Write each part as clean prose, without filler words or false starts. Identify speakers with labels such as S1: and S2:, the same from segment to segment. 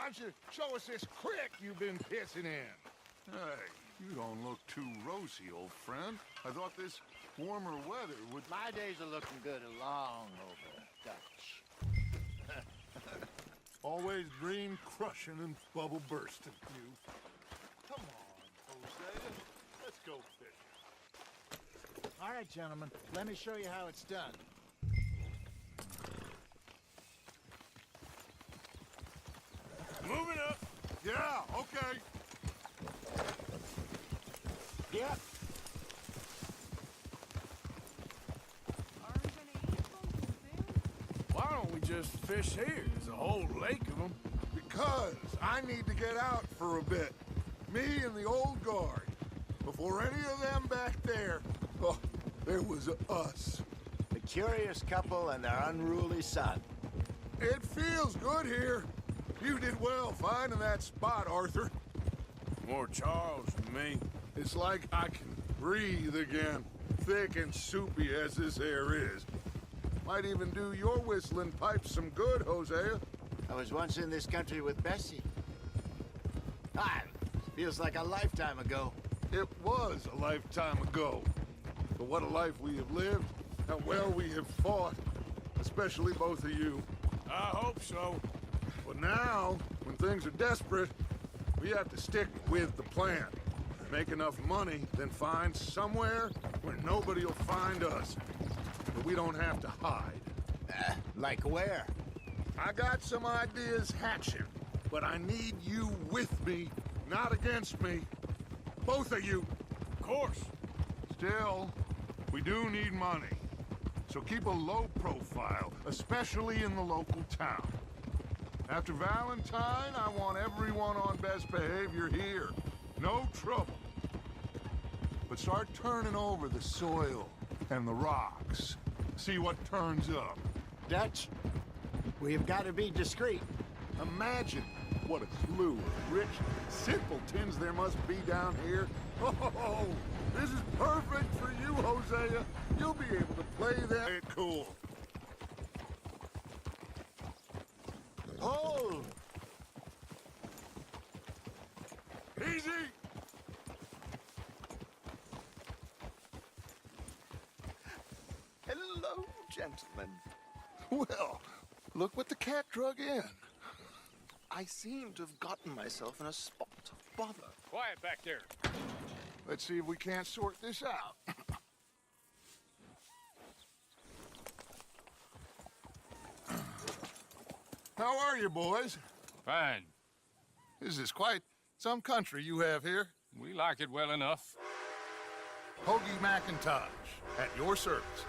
S1: Why don't you show us this creek you've been pissing in?
S2: Hey, you don't look too rosy, old friend. I thought this warmer weather would...
S3: My days are looking good along over, Dutch.
S2: Always dream crushing and bubble bursting, you. Come on, Jose. Let's go fishing.
S4: All right, gentlemen. Let me show you how it's done.
S2: Moving up. Yeah, okay.
S4: Yep.
S1: Why don't we just fish here? There's a whole lake of them.
S2: Because I need to get out for a bit. Me and the old guard. Before any of them back there, oh, there was us.
S3: The curious couple and their unruly son.
S2: It feels good here. You did well finding that spot, Arthur.
S1: More Charles than me.
S2: It's like I can breathe again, thick and soupy as this air is. Might even do your whistling pipes some good, Hosea.
S3: I was once in this country with Bessie. Feels like a lifetime ago.
S2: It was a lifetime ago. But what a life we have lived, how well we have fought, especially both of you.
S1: I hope so.
S2: But now, when things are desperate, we have to stick with the plan. Make enough money, then find somewhere where nobody will find us. But we don't have to hide.
S3: Like where?
S2: I got some ideas hatching, but I need you with me, not against me. Both of you.
S1: Of course.
S2: Still, we do need money. So keep a low profile, especially in the local town. After Valentine, I want everyone on best behavior here. No trouble. But start turning over the soil and the rocks. See what turns up.
S3: Dutch, we've got to be discreet.
S2: Imagine what a slew of rich simpletons there must be down here. Oh, this is perfect for you, Hosea. You'll be able to play that cool.
S3: Hold!
S2: Easy!
S3: Hello, gentlemen.
S2: Well, look what the cat drug in.
S5: I seem to have gotten myself in a spot of bother.
S1: Quiet back there.
S2: Let's see if we can't sort this out. How are you, boys?
S1: Fine.
S2: This is quite some country you have here.
S1: We like it well enough.
S2: Hoagie McIntosh, at your service.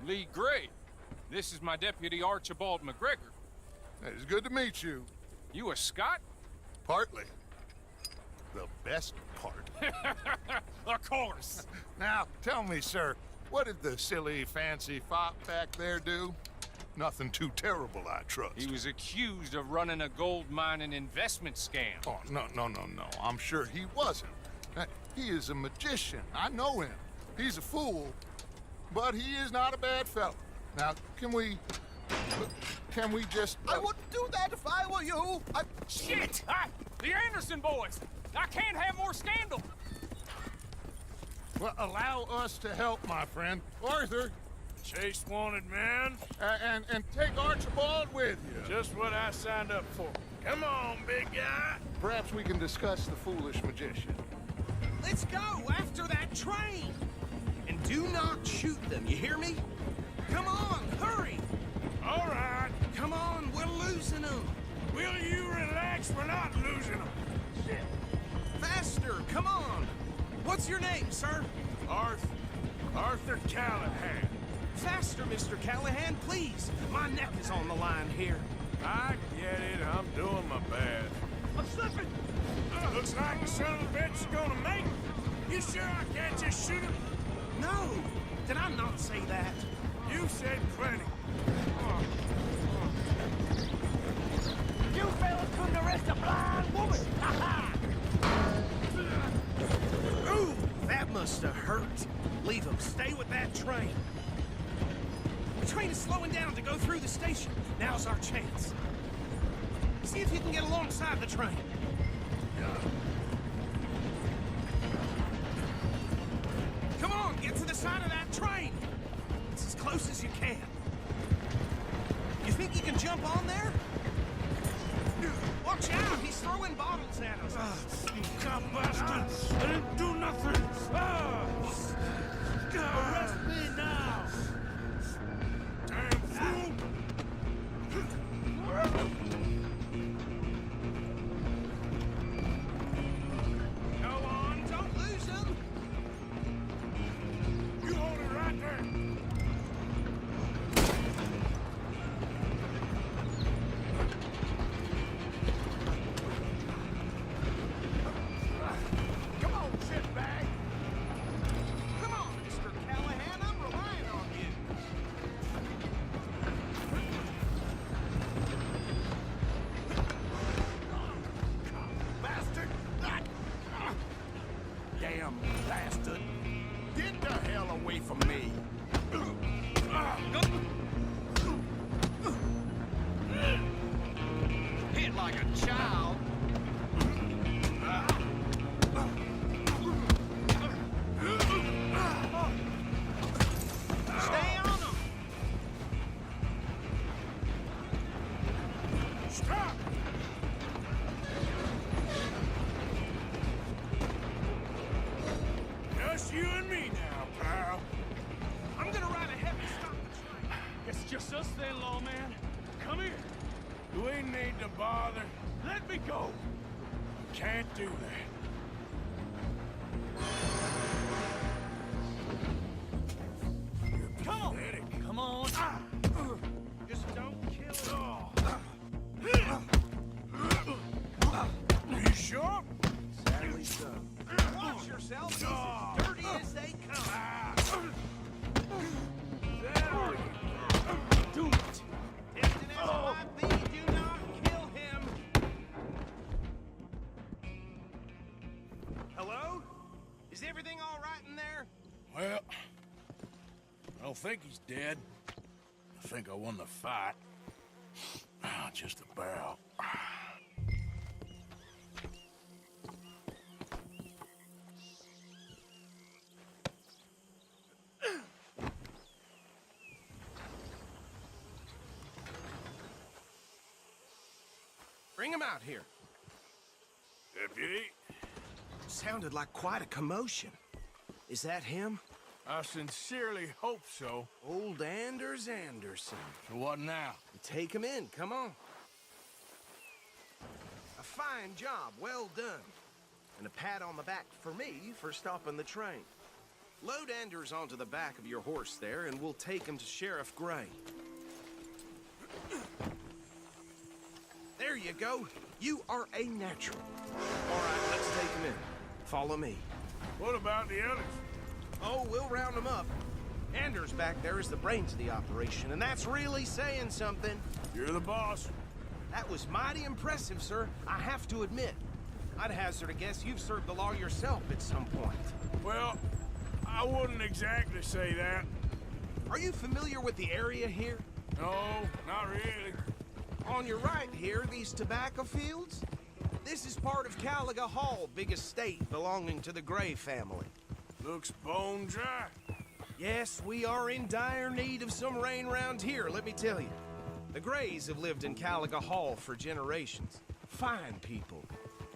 S6: Lee Gray. This is my deputy Archibald McGregor.
S2: It is good to meet you.
S6: You a Scot?
S2: Partly. The best part.
S6: Of course.
S2: Now, tell me, sir, what did the silly, fancy fop back there do? Nothing too terrible, I trust.
S6: He was accused of running a gold mining investment scam.
S2: Oh, no. I'm sure he wasn't. He is a magician. I know him. He's a fool, but he is not a bad fellow. Now, can we just...
S5: I wouldn't do that if I were you.
S6: Shit! The Anderson boys! I can't have more scandal!
S2: Well, allow us to help, my friend. Arthur,
S1: Chase wanted man.
S2: and take Archibald with you.
S1: Just what I signed up for. Come on, big guy.
S2: Perhaps we can discuss the foolish magician.
S7: Let's go after that train! And do not shoot them, you hear me? Come on, hurry!
S1: All right.
S7: Come on, we're losing them!
S1: Will you relax? We're not losing them.
S7: Shit. Faster, come on! What's your name, sir?
S1: Arthur Callahan.
S7: Faster, Mr. Callahan, please! My neck is on the line here.
S1: I get it. I'm doing my best.
S7: I'm slipping!
S1: Looks like the son of a bitch is gonna make it. You sure I can't just shoot him?
S7: No! Did I not say that?
S1: You said plenty.
S7: You fellas couldn't arrest a blind woman! Ha-ha! Ooh, that must have hurt. Leave them. Stay with that train. The train is slowing down to go through the station. Now's our chance. See if you can get alongside the train. Come on, get to the side of that train. It's as close as you can. You think you can jump on there? Watch out, he's throwing bottles at us.
S1: You cop bastard! I didn't do nothing! Arrest me now! Damn fool!
S7: Go on, don't lose him.
S1: You hold it right there!
S7: Come on, shitbag. Come on, Mr. Callahan, I'm relying on you.
S1: Bastard!
S7: Damn bastard.
S1: Get the hell away from me!
S7: Hit like a child. Stay on him.
S1: Stop! Just you and me now, pal.
S7: I'm gonna ride ahead and stop the train.
S6: It's just us then, lawman. Come here.
S1: You ain't need to bother.
S6: Let me go.
S1: Can't do that.
S6: Come on. Come on.
S7: Just don't kill him.
S1: You sure?
S7: Sadly so. Watch yourself. He's as dirty as they come.
S6: Do it.
S7: Tempting as it might be, do not kill him. Hello? Is everything all right in there?
S1: Well, I don't think he's dead. I think I won the fight. Just about.
S7: Bring him out here.
S1: Deputy,
S7: Sounded like quite a commotion. Is that him?
S1: I sincerely hope so.
S7: Old Anders Anderson.
S1: So what now?
S7: Take him in, come on. A fine job, well done. And a pat on the back for me for stopping the train. Load Anders onto the back of your horse there, and we'll take him to Sheriff Gray. There you go. You are a natural. All right, let's take him in. Follow me.
S1: What about the others?
S7: Oh, we'll round them up. Anders back there is the brains of the operation, and that's really saying something.
S1: You're the boss.
S7: That was mighty impressive, sir. I have to admit. I'd hazard a guess you've served the law yourself at some point.
S1: Well, I wouldn't exactly say that.
S7: Are you familiar with the area here?
S1: No, not really.
S7: On your right here, these tobacco fields? This is part of Caliga Hall, big estate belonging to the Gray family.
S1: Looks bone dry.
S7: Yes, we are in dire need of some rain round here, let me tell you. The Grays have lived in Caliga Hall for generations. Fine people.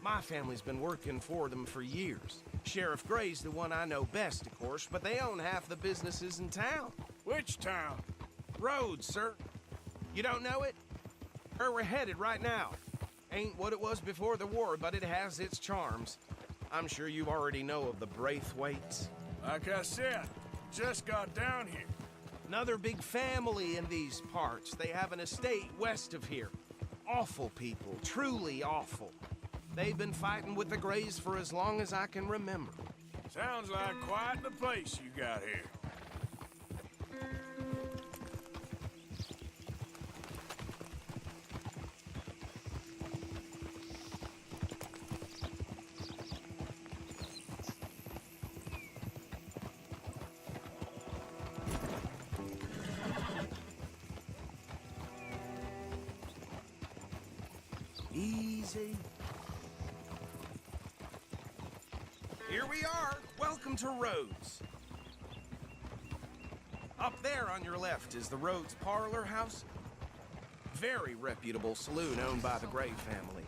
S7: My family's been working for them for years. Sheriff Gray's the one I know best, of course, but they own half the businesses in town.
S1: Which town?
S7: Rhodes, sir. You don't know it? Where we're headed right now. Ain't what it was before the war, but it has its charms. I'm sure you already know of the Braithwaites.
S1: Like I said, just got down here.
S7: Another big family in these parts. They have an estate west of here. Awful people, truly awful. They've been fighting with the Grays for as long as I can remember.
S1: Sounds like quite the place you got here.
S7: easy. Here we are. Welcome to Rhodes. Up there on your left is the Rhodes Parlor House. Very reputable saloon owned by the Gray family.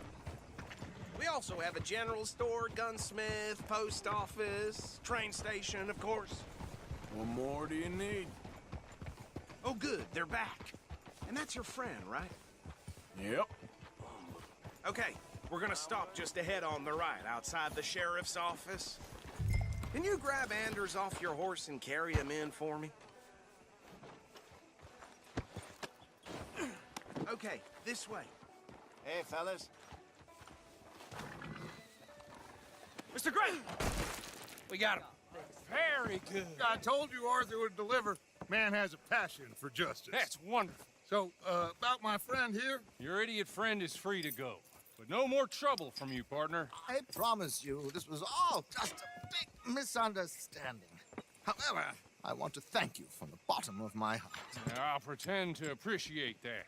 S7: We also have a general store, gunsmith, post office, train station, of course.
S1: What more do you need?
S7: Oh, good, they're back. And that's your friend, right?
S1: Yep.
S7: Okay, we're gonna stop just ahead on the right, outside the sheriff's office. Can you grab Anders off your horse and carry him in for me? Okay, this way.
S4: Hey, fellas.
S6: Mr. Gray! We got him. Very good.
S2: I told you Arthur would deliver. Man has a passion for justice.
S6: That's wonderful.
S2: So, about my friend here?
S6: Your idiot friend is free to go. But no more trouble from you, partner.
S5: I promise you, this was all just a big misunderstanding. However, I want to thank you from the bottom of my heart.
S6: I'll pretend to appreciate that.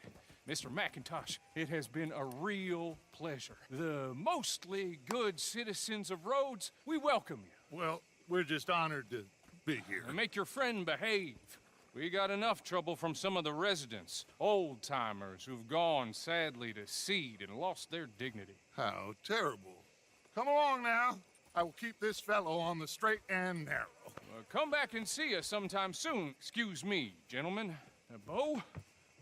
S6: Mr. McIntosh, it has been a real pleasure. The mostly good citizens of Rhodes, we welcome you.
S2: Well, we're just honored to be here.
S6: And make your friend behave. We got enough trouble from some of the residents, old-timers who've gone, sadly, to seed and lost their dignity.
S2: How terrible. Come along now. I will keep this fellow on the straight and narrow.
S6: Come back and see us sometime soon. Excuse me, gentlemen. Bo,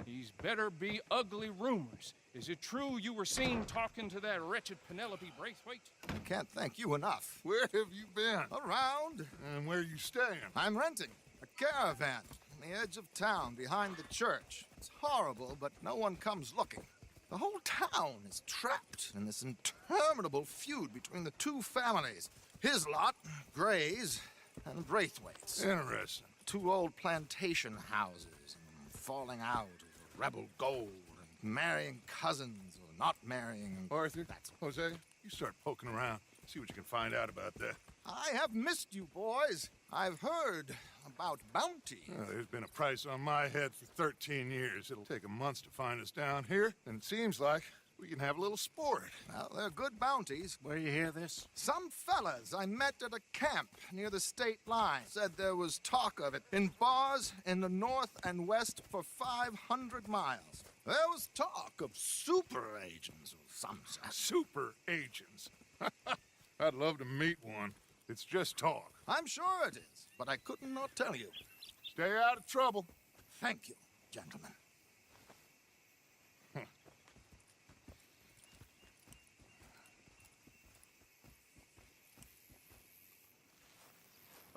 S6: these better be ugly rumors. Is it true you were seen talking to that wretched Penelope Braithwaite?
S5: I can't thank you enough.
S2: Where have you been?
S5: Around.
S2: And where you staying?
S5: I'm renting a caravan on the edge of town behind the church. It's horrible, but no one comes looking. The whole town is trapped in this interminable feud between the two families. His lot, Gray's, and Braithwaite's.
S2: Interesting.
S5: Two old plantation houses, and falling out over rebel gold, and marrying cousins or not marrying.
S2: Arthur,
S5: That's
S2: Jose, you start poking around. See what you can find out about that.
S5: I have missed you, boys. I've heard about bounty.
S2: There's been a price on my head for 13 years. It'll take a month to find us down here, and it seems like we can have a little sport.
S5: Well, they're good bounties.
S4: Where you hear this?
S5: Some fellas I met at a camp near the state line said there was talk of it in bars in the north and west for 500 miles. There was talk of super agents of some sort.
S2: Super agents. I'd love to meet one. It's just talk.
S5: I'm sure it is, but I couldn't not tell you.
S2: Stay out of trouble.
S5: Thank you, gentlemen.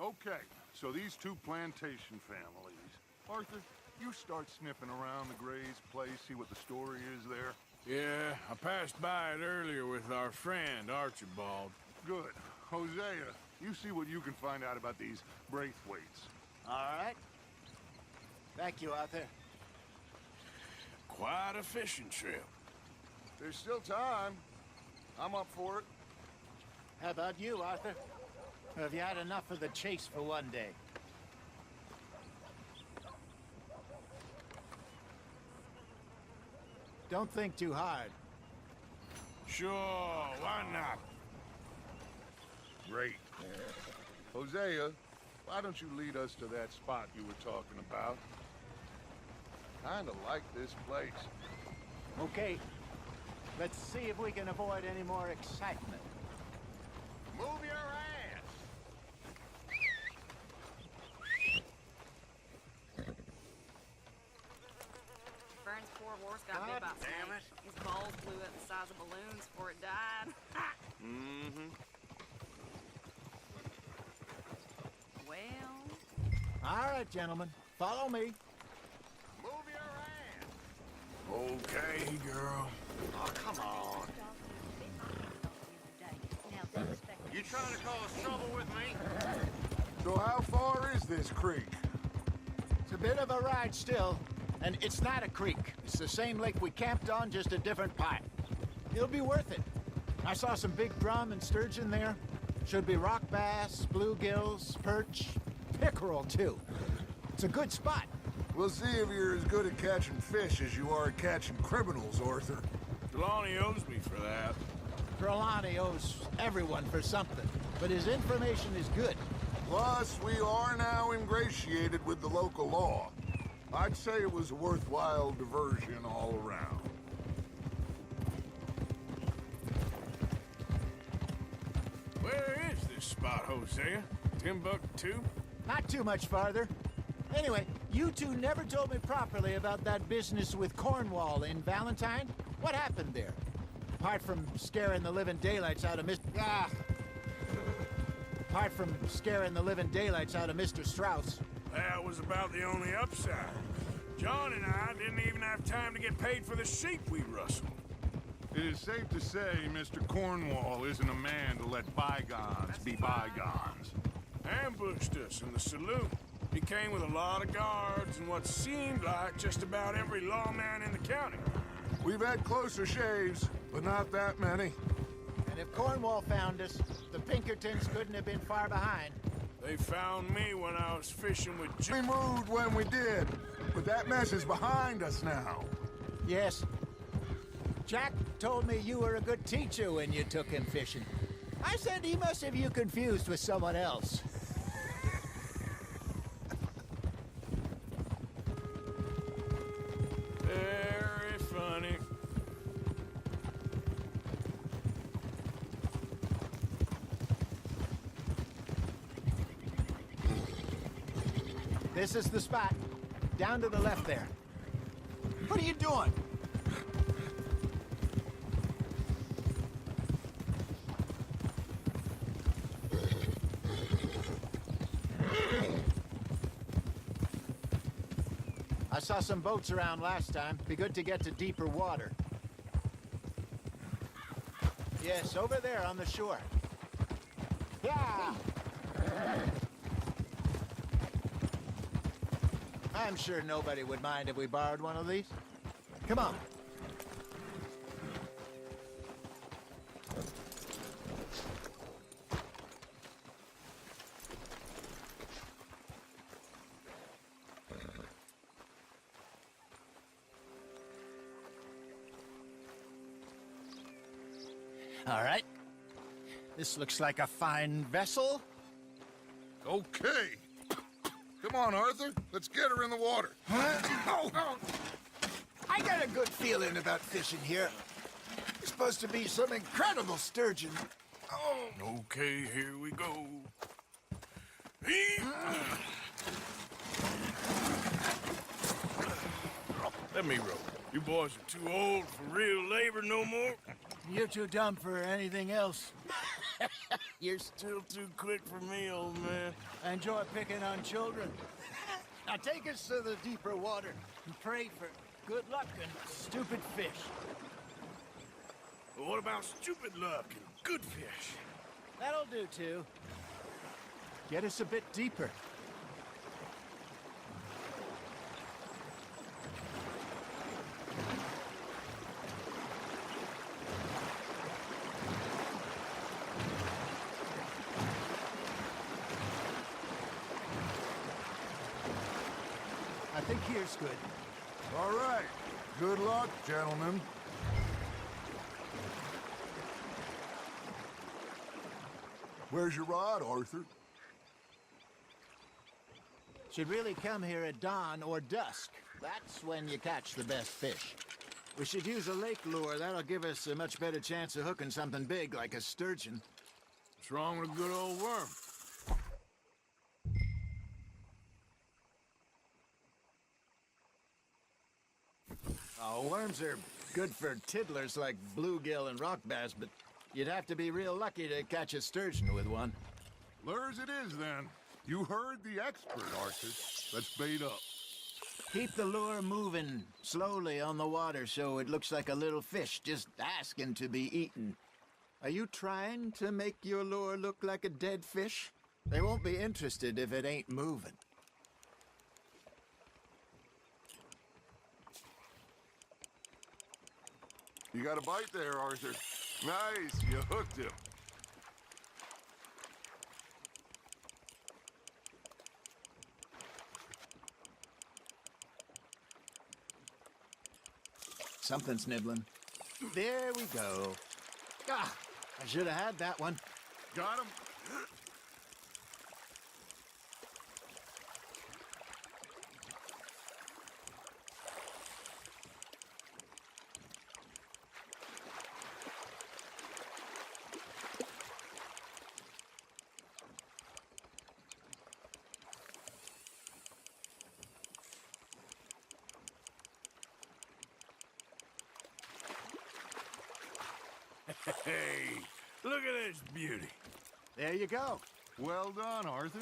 S2: Okay, so these two plantation families. Arthur, you start sniffing around the Gray's place, see what the story is there.
S1: Yeah, I passed by it earlier with our friend, Archibald.
S2: Good. Hosea, you see what you can find out about these Braithwaites.
S4: All right. Thank you, Arthur.
S1: Quite a fishing trip.
S2: There's still time. I'm up for it.
S4: How about you, Arthur? Or have you had enough of the chase for one day? Don't think too hard.
S1: Sure, why not?
S2: Great. Hosea, why don't you lead us to that spot you were talking about? Kinda like this place.
S4: Okay. Let's see if we can avoid any more excitement.
S2: Move your ass!
S8: Burns' poor horse got bit by a snake. His balls blew up the size of balloons before it died.
S7: Mm-hmm.
S8: Well,
S4: All right, gentlemen. Follow me.
S2: Move your ass!
S1: Okay, girl.
S2: Oh, come on.
S3: You trying to cause trouble with me?
S2: So how far is this creek?
S4: It's a bit of a ride still, and it's not a creek. It's the same lake we camped on, just a different part. It'll be worth it. I saw some big drum and sturgeon there. Should be rock bass, bluegills, perch, pickerel too. It's a good spot.
S2: We'll see if you're as good at catching fish as you are at catching criminals, Arthur.
S1: Trelawney owes me for that.
S4: Trelawney owes everyone for something, but his information is good.
S2: Plus, we are now ingratiated with the local law. I'd say it was a worthwhile diversion all around.
S1: Where is this spot, Hosea? Timbuktu?
S4: Not too much farther. Anyway, you two never told me properly about that business with Cornwall in Valentine. What happened there? Apart from scaring the living daylights out of Apart from scaring the living daylights out of Mr. Strauss.
S1: That was about the only upside. John and I didn't even have time to get paid for the sheep we rustled.
S2: It is safe to say Mr. Cornwall isn't a man to let bygones be bygones.
S1: Ambushed us in the saloon. He came with a lot of guards and what seemed like just about every lawman in the county.
S2: We've had closer shaves, but not that many.
S4: And if Cornwall found us, the Pinkertons couldn't have been far behind.
S1: They found me when I was fishing with
S2: We moved when we did, but that mess is behind us now.
S4: Yes. Jack told me you were a good teacher when you took him fishing. I said he must have you confused with someone else.
S1: Very funny.
S4: This is the spot. Down to the left there. What are you doing? I saw some boats around last time. Be good to get to deeper water. Yes, over there on the shore. Yeah! I'm sure nobody would mind if we borrowed one of these. Come on. All right. This looks like a fine vessel.
S2: Okay. Come on, Arthur. Let's get her in the water.
S4: I got a good feeling about fishing here. It's supposed to be some incredible sturgeon.
S1: Okay, here we go. Let me row. You boys are too old for real labor no more.
S4: You're too dumb for anything else.
S1: You're still too quick for me, old man.
S4: I enjoy picking on children. Now take us to the deeper water and pray for good luck and stupid fish.
S1: But what about stupid luck and good fish?
S4: That'll do, too. Get us a bit deeper. I think here's good.
S2: All right. Good luck, gentlemen. Where's your rod, Arthur?
S4: Should really come here at dawn or dusk. That's when you catch the best fish. We should use a lake lure. That'll give us a much better chance of hooking something big like a sturgeon.
S1: What's wrong with a good old worm?
S4: Oh, worms are good for tiddlers like bluegill and rock bass, but you'd have to be real lucky to catch a sturgeon with one.
S2: Lures it is, then. You heard the expert, Arthur. Let's bait up.
S4: Keep the lure moving slowly on the water so it looks like a little fish just asking to be eaten. Are you trying to make your lure look like a dead fish? They won't be interested if it ain't moving.
S2: You got a bite there, Arthur. Nice, you hooked him.
S4: Something's nibbling. There we go. Ah, I should have had that one.
S2: Got him?
S1: Hey, look at this beauty.
S4: There you go.
S2: Well done, Arthur.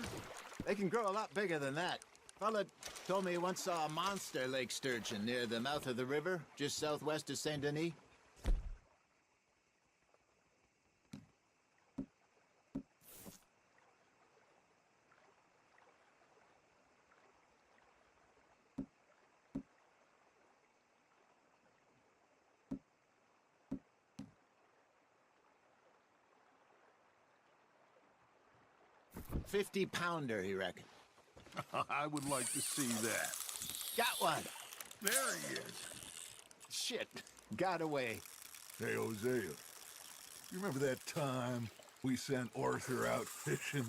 S4: They can grow a lot bigger than that. Fella told me he once saw a monster lake sturgeon near the mouth of the river, just southwest of Saint Denis. $50-pounder, he reckoned.
S2: I would like to see that.
S4: Got one.
S2: There he is.
S4: Shit. Got away.
S2: Hey, Hosea. You remember that time we sent Arthur out fishing?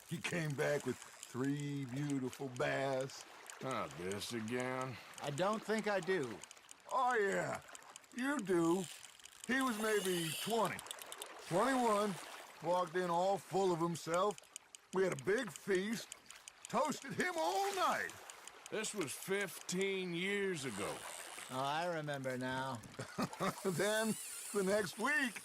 S2: He came back with 3 beautiful bass.
S1: Not this again.
S4: I don't think I do.
S2: Oh, yeah. You do. He was maybe 20. 21. Walked in all full of himself. We had a big feast. Toasted him all night.
S1: This was 15 years ago.
S4: Oh, I remember now.
S2: Then, the next week,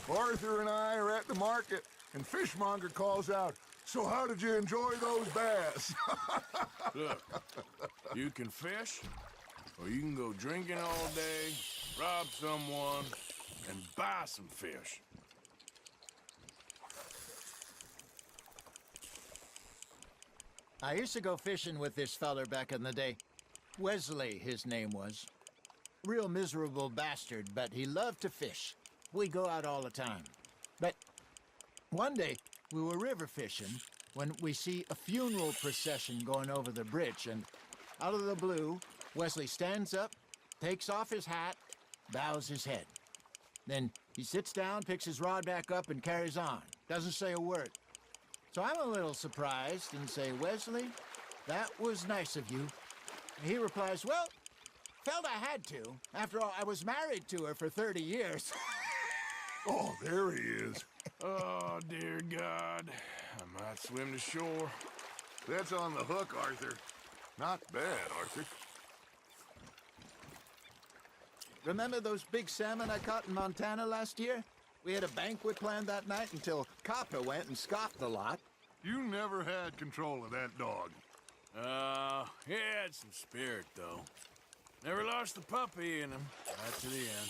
S2: Arthur and I are at the market, and Fishmonger calls out, "So how did you enjoy those bass?"
S1: Look, you can fish, or you can go drinking all day, rob someone, and buy some fish.
S4: I used to go fishing with this feller back in the day. Wesley, his name was. Real miserable bastard, but he loved to fish. We go out all the time. But one day, we were river fishing when we see a funeral procession going over the bridge, and out of the blue, Wesley stands up, takes off his hat, bows his head. Then he sits down, picks his rod back up, and carries on. Doesn't say a word. So I'm a little surprised and say, "Wesley, that was nice of you." And he replies, "Well, felt I had to. After all, I was married to her for 30 years.
S2: Oh, there he is.
S1: Oh, dear God. I might swim to shore.
S2: That's on the hook, Arthur. Not bad, Arthur.
S4: Remember those big salmon I caught in Montana last year? We had a banquet planned that night until Copper went and scoffed the lot.
S2: You never had control of that dog.
S1: He had some spirit, though. Never lost the puppy in him, right to the end.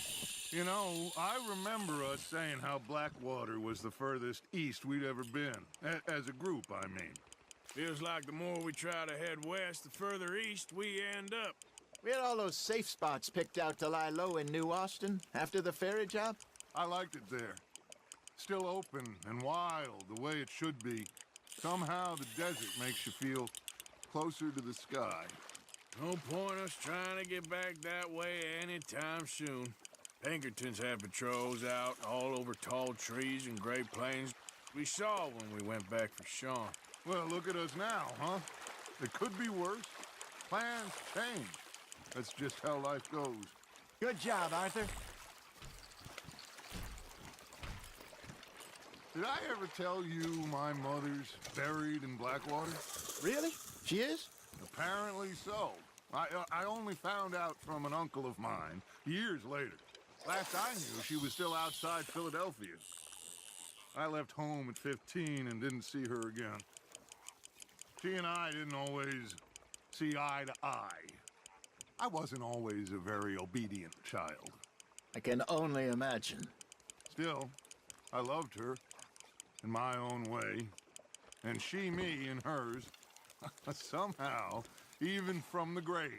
S2: You know, I remember us saying how Blackwater was the furthest east we'd ever been. As a group, I mean.
S1: Feels like the more we try to head west, the further east we end up.
S4: We had all those safe spots picked out to lie low in New Austin after the ferry job.
S2: I liked it there. Still open and wild, the way it should be. Somehow the desert makes you feel closer to the sky.
S1: No point us trying to get back that way anytime soon. Pinkertons had patrols out all over tall trees and Great Plains. We saw when we went back for Sean.
S2: Well, look at us now, huh? It could be worse. Plans change. That's just how life goes.
S4: Good job, Arthur.
S2: Did I ever tell you my mother's buried in Blackwater?
S4: Really? She is?
S2: Apparently so. I only found out from an uncle of mine years later. Last I knew, she was still outside Philadelphia. I left home at 15 and didn't see her again. She and I didn't always see eye to eye. I wasn't always a very obedient child.
S4: I can only imagine.
S2: Still, I loved her in my own way, and she me in hers. Somehow, even from the grave,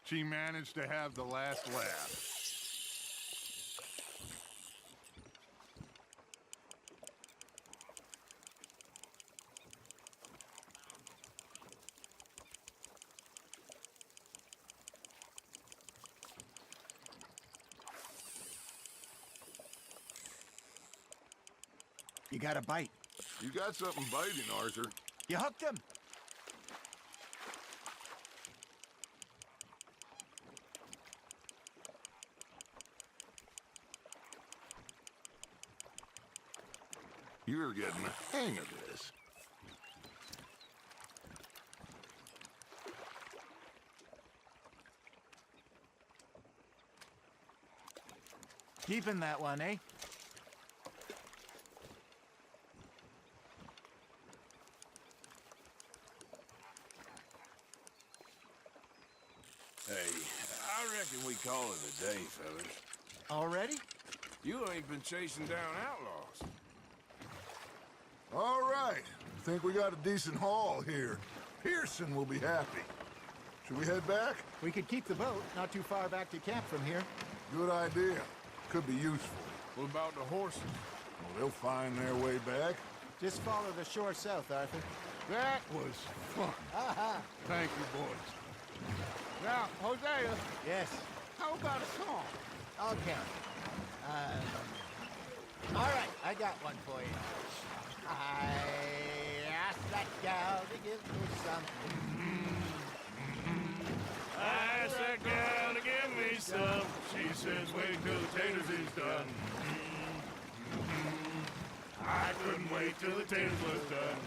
S2: she managed to have the last laugh.
S4: You got a bite.
S2: You got something biting, Arthur.
S4: You hooked him.
S2: You're getting the hang of this.
S4: Keeping that one, eh?
S1: Hey, I reckon we call it a day, fellas.
S4: Already?
S1: You ain't been chasing down outlaws.
S2: All right. Think we got a decent haul here. Pearson will be happy. Should we head back?
S4: We could keep the boat not too far back to camp from here.
S2: Good idea. Could be useful.
S1: What about the horses?
S2: Well, they'll find their way back.
S4: Just follow the shore south, Arthur.
S2: That was fun. Thank you, boys. Now, Hosea,
S4: Yes.
S2: how about a song?
S4: Okay. All right, I got one for you. I asked that gal to give me something.
S1: I asked that gal to give me some. She says, wait till the taters is done. I couldn't wait till the taters was done.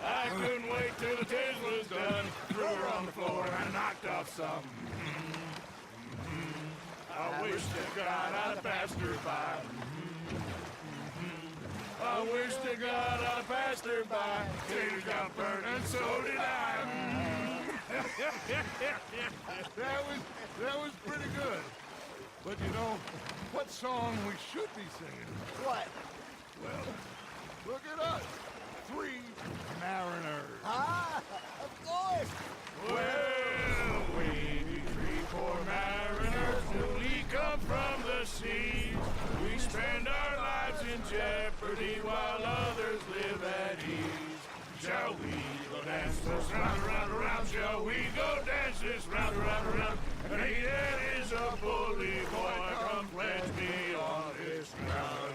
S1: I couldn't wait till the taters was done. Threw her on the floor and I knocked off some. I wish to God I'd have passed her by. I wish to God I'd have passed her by. Taters got burnt and so did I.
S2: That was pretty good. But you know, what song we should be singing?
S4: What?
S2: Well, look at us. 3 mariners.
S4: Ah, of course.
S1: Well, we be 3 poor mariners newly come from the seas. We spend our lives in jeopardy while others live at ease. Shall we go dance this round, around, around? Shall we go dance this round, around, around? And he that is a bully boy, come pledge me on this ground,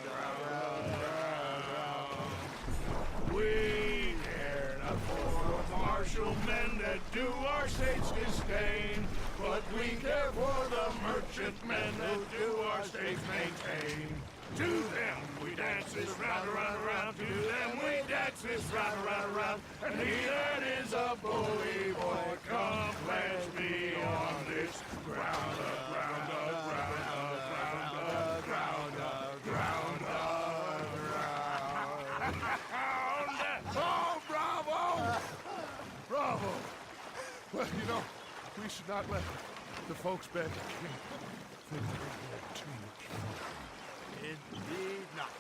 S1: We care not for martial men that do our state's disdain, but we care for the merchant men that do our state's maintain. To them we dance this round, around, around. To them we dance this round, around, around. And he that is a bully boy, come pledge me on this ground, ground, ground, ground, ground, ground, ground.
S2: Oh, bravo! Bravo! Well, you know, we should not let the folks back at camp think that we had too much fun.
S4: Indeed not.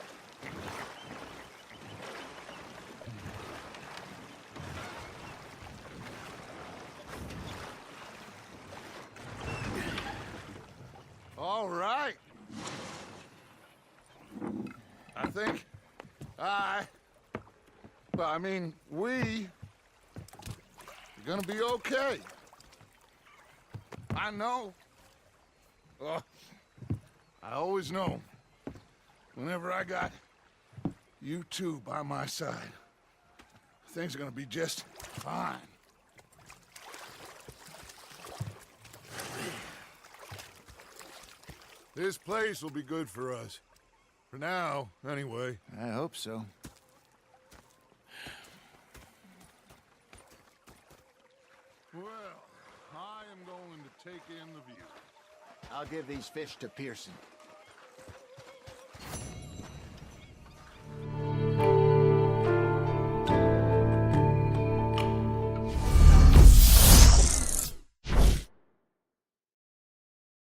S2: All right. I think we are gonna be okay. I know. I always know. Whenever I got you two by my side, things are gonna be just fine. This place will be good for us. For now, anyway.
S4: I hope so.
S2: Well, I am going to take in the view.
S4: I'll give these fish to Pearson.